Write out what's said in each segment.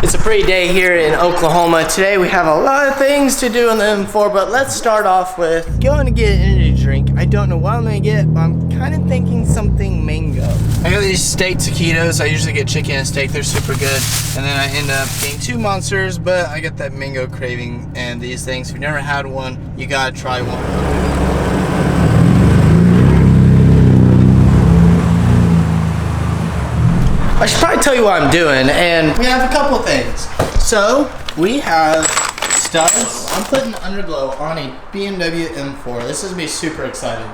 It's a pretty day here in Oklahoma. Today we have a lot of things to do on the M4, but let's start off with going to get an energy drink. I don't know what I'm gonna get, but I'm kind of thinking something mango. I got these steak taquitos. I usually get chicken and steak, they're super good. And then I end up getting 2 monsters, but I get that mango craving and these things. If you've never had one, you gotta try one. I should probably tell you what I'm doing, and we have a couple things. So, we have studs. I'm putting underglow on a BMW M4. This is gonna be super exciting.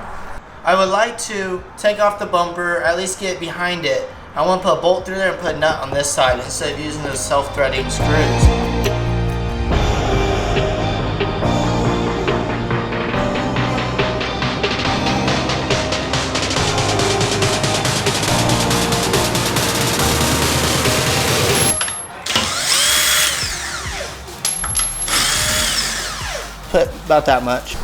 I would like to take off the bumper, at least get behind it. I want to put a bolt through there and put a nut on this side instead of using those self-threading screws. Put about that much.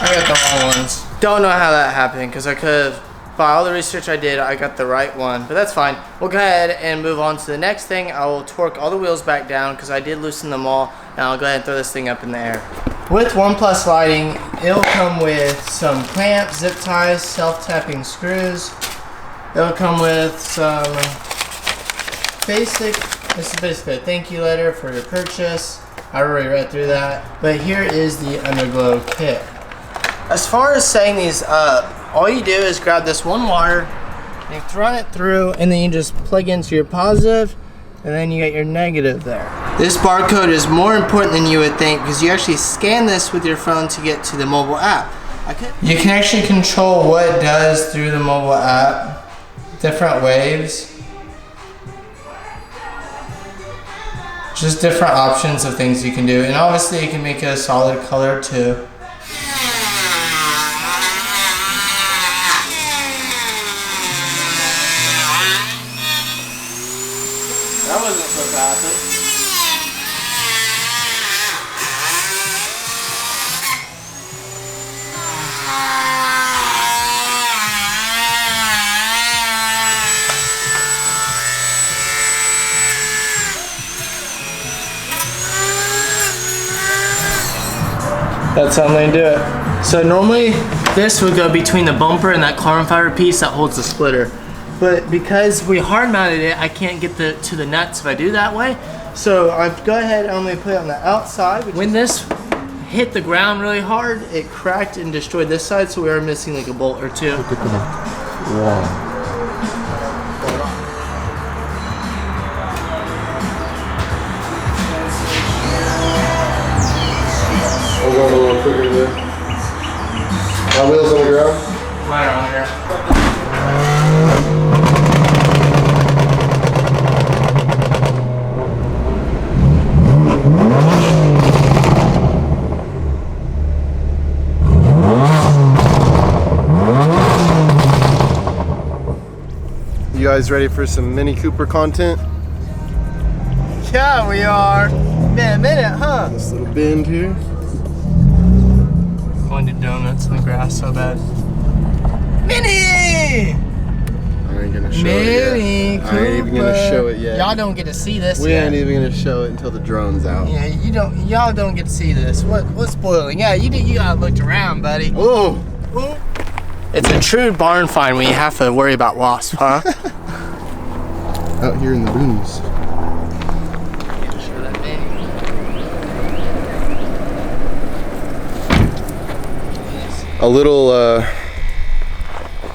I got the wrong ones. Don't know how that happened because I could have, by all the research I did, I got the right one, but that's fine. We'll go ahead and move on to the next thing. I will torque all the wheels back down because I did loosen them all, and I'll go ahead and throw this thing up in the air. With OnePlus lighting, it'll come with some clamps, zip ties, self-tapping screws. It'll come with some this is basically a thank you letter for your purchase. I already read through that, but here is the underglow kit. As far as setting these up, all you do is grab this one wire, you run it through, and then you just plug into your positive, and then you get your negative there. This barcode is more important than you would think because you actually scan this with your phone to get to the mobile app. You can actually control what it does through the mobile app, different waves. Just different options of things you can do, and obviously you can make it a solid color too. That wasn't supposed to happen. That's how I'm going to do it. So normally this would go between the bumper and that carbon fiber piece that holds the splitter. But because we hard mounted it, I can't get to the nuts if I do that way. So I go ahead and only put it on the outside. When this hit the ground really hard, it cracked and destroyed this side, so we are missing like a bolt or two. Look at that. Wow. We're going a little quicker there. My wheels on the ground? Mine are on the ground. You guys ready for some Mini Cooper content? Yeah, we are. Been a minute, huh? This little bend here. Going to donuts in the grass so bad. Mini! I ain't gonna show it yet. Mini Cooper. I ain't even gonna show it yet. Y'all don't get to see this We yet. ain't even gonna show it until the drone's out. Yeah, y'all don't get to see this. What's spoiling? Yeah, you gotta looked around, buddy. Oh! It's a true barn find when you have to worry about wasps, huh? Out here in the boonies. A little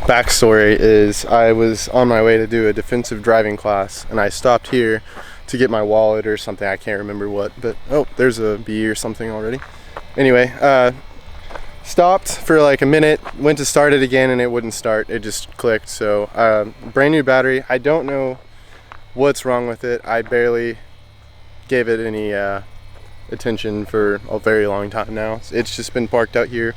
backstory is I was on my way to do a defensive driving class and I stopped here to get my wallet or something. I can't remember what, but oh, there's a bee or something already. Anyway, stopped for like a minute, went to start it again and it wouldn't start. It just clicked. So brand new battery. I don't know what's wrong with it. I barely gave it any attention for a very long time now. It's just been parked out here.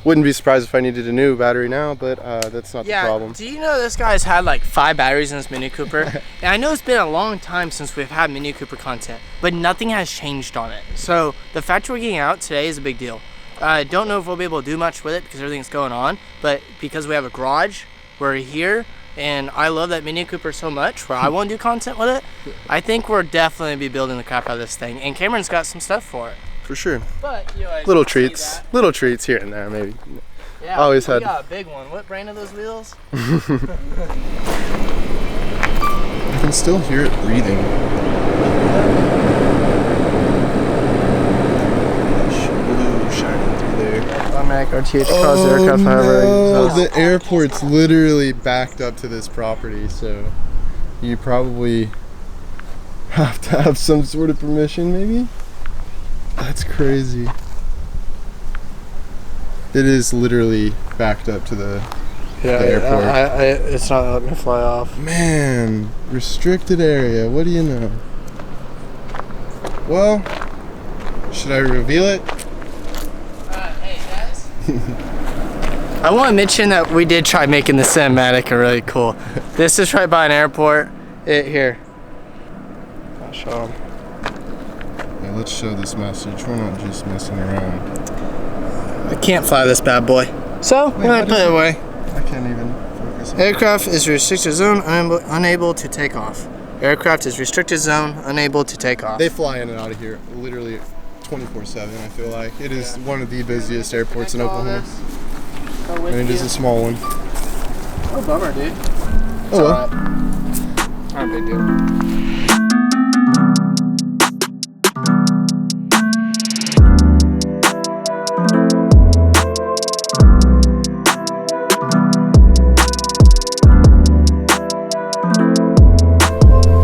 Wouldn't be surprised if I needed a new battery now, but that's not the problem. Do you know this guy's had like 5 batteries in this Mini Cooper? And I know it's been a long time since we've had Mini Cooper content, but nothing has changed on it. So the fact we're getting out today is a big deal. I don't know if we'll be able to do much with it because everything's going on, but because we have a garage, we're here, and I love that Mini Cooper so much where I want to do content with it, I think we're definitely be building the crap out of this thing. And Cameron's got some stuff for it. For sure. But you guys little treats here and there, maybe. Yeah, always we had got a big one. What brand are those wheels? I can still hear it breathing. Blue shining through there. Automatic RTH cross aircraft, however. No, the airport's literally backed up to this property, so you probably have to have some sort of permission, maybe? That's crazy. It is literally backed up to the airport. It's not letting me fly off. Man, restricted area, what do you know? Well, should I reveal it? Hey guys. I want to mention that we did try making the cinematic really cool. This is right by an airport. Here. I'll show them. Yeah, let's show this message. We're not just messing around. I can't fly this bad boy. So, we're going to put it away. I can't even focus. Aircraft is restricted zone, unable to take off. Aircraft is restricted zone, unable to take off. They fly in and out of here literally 24/7, I feel like. It is one of the busiest airports in Oklahoma. And it is a small one. Oh, bummer, dude. Oh, well. Not a big deal.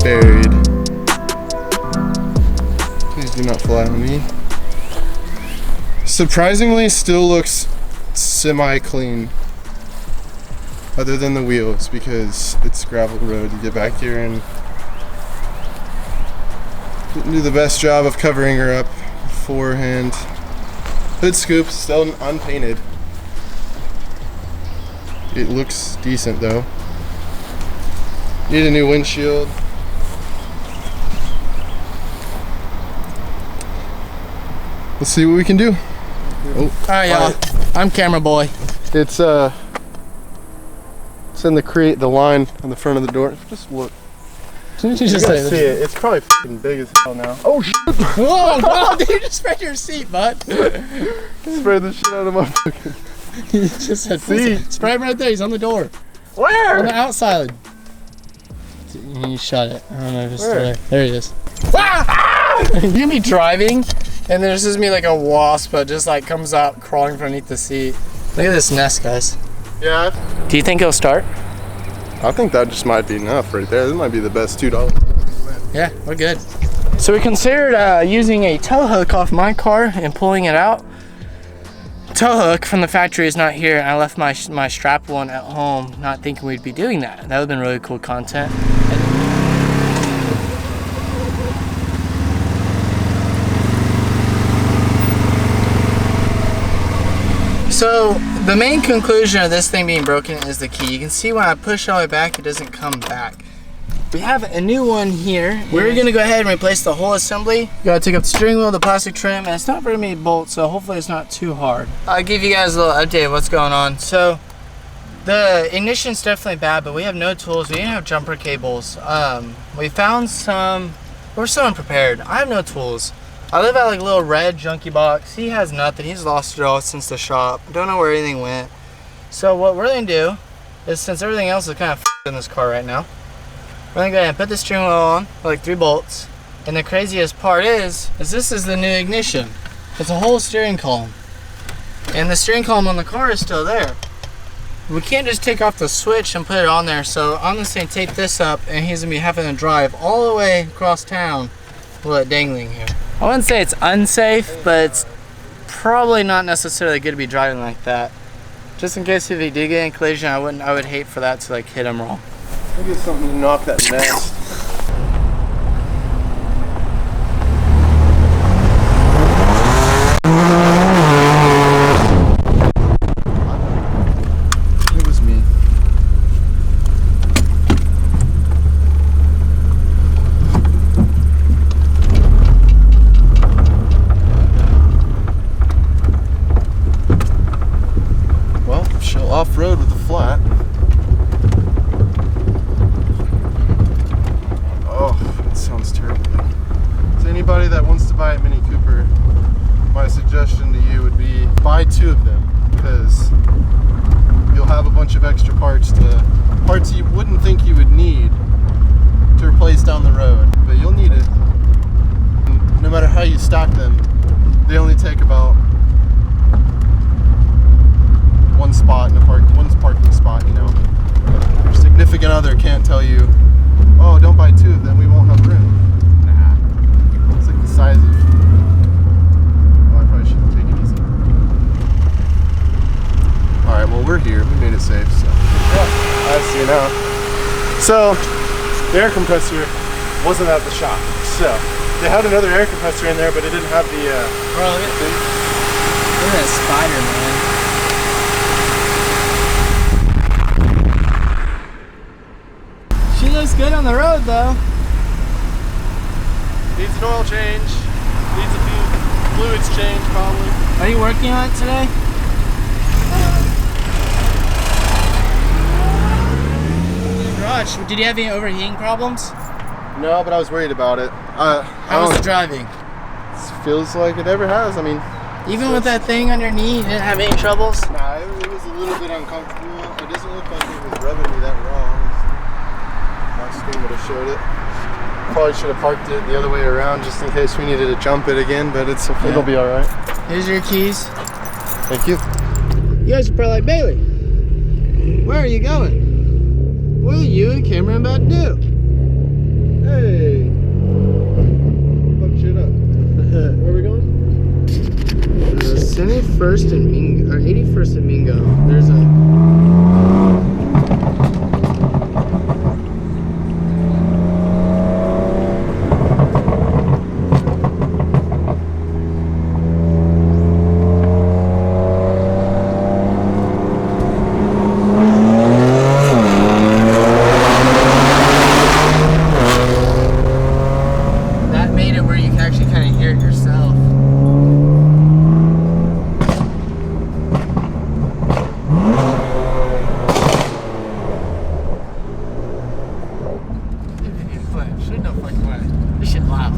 Buried. Please do not fly on me. Surprisingly, still looks semi-clean. Other than the wheels, because it's gravel road. You get back here and didn't do the best job of covering her up beforehand. Hood scoop, still unpainted. It looks decent though. Need a new windshield. Let's see what we can do. Oh, Alright, y'all. I'm camera boy. It's in the line on the front of the door. Just look. You You just gotta see it. It's probably f***ing big as hell now. Oh shit! Whoa, whoa, dude, you just spread your seat, bud. Spray the shit out of my fucking. You just said seat. Spray him right there. He's on the door. Where? On the outside. You shut it. I don't know if it's still Where? there. There he is. You can be driving, and there's just me like a wasp that just like comes out crawling from underneath the seat. Look at this nest, guys. Yeah. Do you think he'll start? I think that just might be enough right there. This might be the best $2. Yeah, we're good. So we considered using a tow hook off my car and pulling it out. Tow hook from the factory is not here, and I left my strap one at home, not thinking we'd be doing that. That would have been really cool content. So the main conclusion of this thing being broken is the key. You can see when I push all the way back, it doesn't come back. We have a new one here. We're gonna go ahead and replace the whole assembly. You gotta take up the steering wheel, the plastic trim, and it's not very many bolts, so hopefully it's not too hard. I'll give you guys a little update of what's going on. So the ignition's definitely bad, but we have no tools. We didn't have jumper cables. We found some. We're so unprepared. I have no tools. I live at like a little red junkie box. He has nothing. He's lost it all since the shop. Don't know where anything went. So what we're gonna do is, since everything else is kind of in this car right now, we're gonna go ahead and put the steering wheel on, like 3 bolts. And the craziest part is this is the new ignition. It's a whole steering column. And the steering column on the car is still there. We can't just take off the switch and put it on there. So I'm just gonna tape this up, and he's gonna be having to drive all the way across town with it dangling here. I wouldn't say it's unsafe, but it's probably not necessarily good to be driving like that. Just in case if he did get in a collision, I would hate for that to like hit him wrong. Maybe it's something to knock that nest. It was me. Well, she'll off-road with the flat. buy 2 of them, because you'll have a bunch of extra parts you wouldn't think you would need to replace down the road, but you'll need it. And no matter how you stack them, they only take about one parking spot, you know. Your significant other can't tell you, oh, don't buy 2 of them, we won't have room. Nah. It's like the size of... Oh, I probably shouldn't take it easy. Alright, well, we're here. We made it safe, so... Yeah, I see now. So, the air compressor wasn't at the shop, so... They had another air compressor in there, but it didn't have the... Bro, look at that spider, man. She looks good on the road, though. Needs an oil change. Needs a few fluids change, probably. Are you working on it today? Garage. Did you have any overheating problems? No, but I was worried about it. How was the driving? It feels like it ever has. I mean, even with that thing on your knee, you didn't have any troubles? Nah, it was a little bit uncomfortable. It doesn't look like it was rubbing me that wrong. My screen would have showed it. Probably should have parked it the other way around just in case we needed to jump it again, but it'll be all right. Here's your keys. Thank you. You guys are probably like, Bailee, where are you going? What are you and Cameron about to do? Hey! Fuck shit up. Where are we going? 71st and Mingo, or 81st and Mingo. There's a... That made it where you can actually kind of hear it yourself. Shit, no fucking way. This shit loud.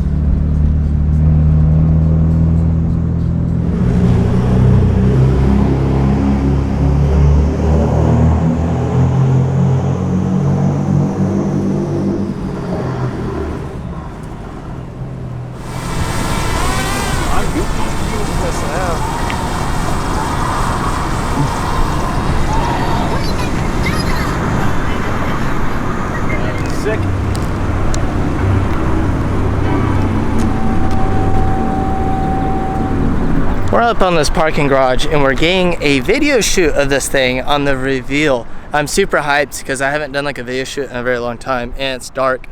I'm goofy. Messing out. Sick. We're up on this parking garage and we're getting a video shoot of this thing on the reveal. I'm super hyped because I haven't done like a video shoot in a very long time and it's dark.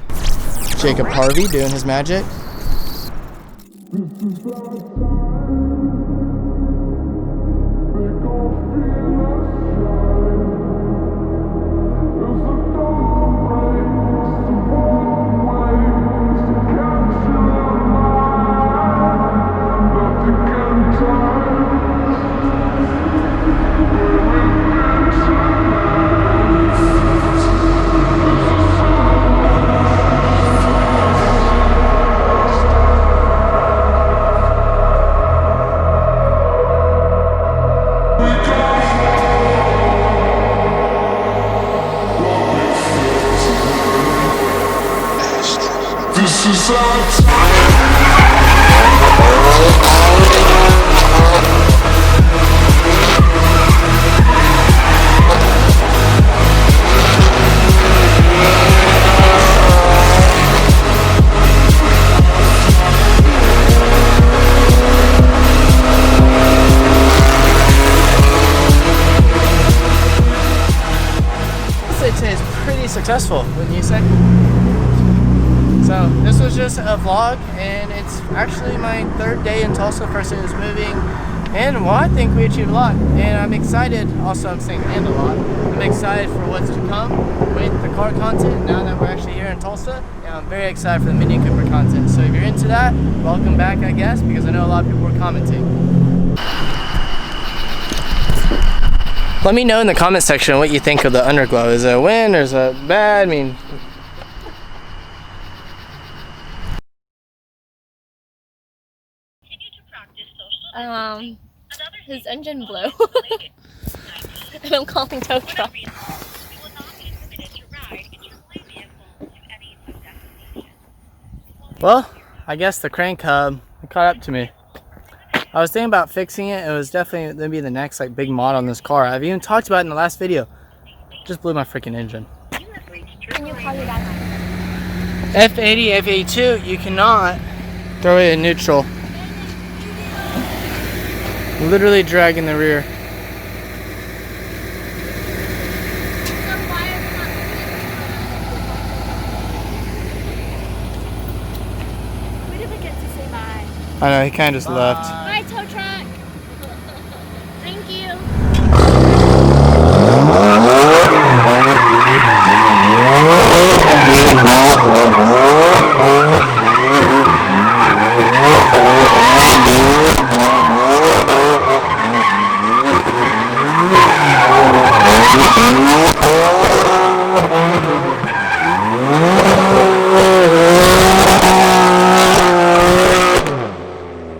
Jacob Harvey doing his magic. This is our time. I'd say it's pretty successful, wouldn't you say? So this was just a vlog and it's actually my 3rd day in Tulsa, first day was moving, and well, I think we achieved a lot and I'm excited. Also, I'm saying and a lot. I'm excited for what's to come with the car content now that we're actually here in Tulsa, and I'm very excited for the Mini Cooper content. So if you're into that, welcome back, I guess, because I know a lot of people were commenting. Let me know in the comment section what you think of the underglow. Is it a win or is it bad? I mean, His engine blew. And I'm calling tow truck. Well, I guess the crank hub caught up to me. I was thinking about fixing it. It was definitely going to be the next like big mod on this car. I've even talked about it in the last video. Just blew my freaking engine. Can you call your dad? F80, F82, you cannot throw it in neutral. Literally dragging the rear. We didn't get to say bye. I know, he kind of just left.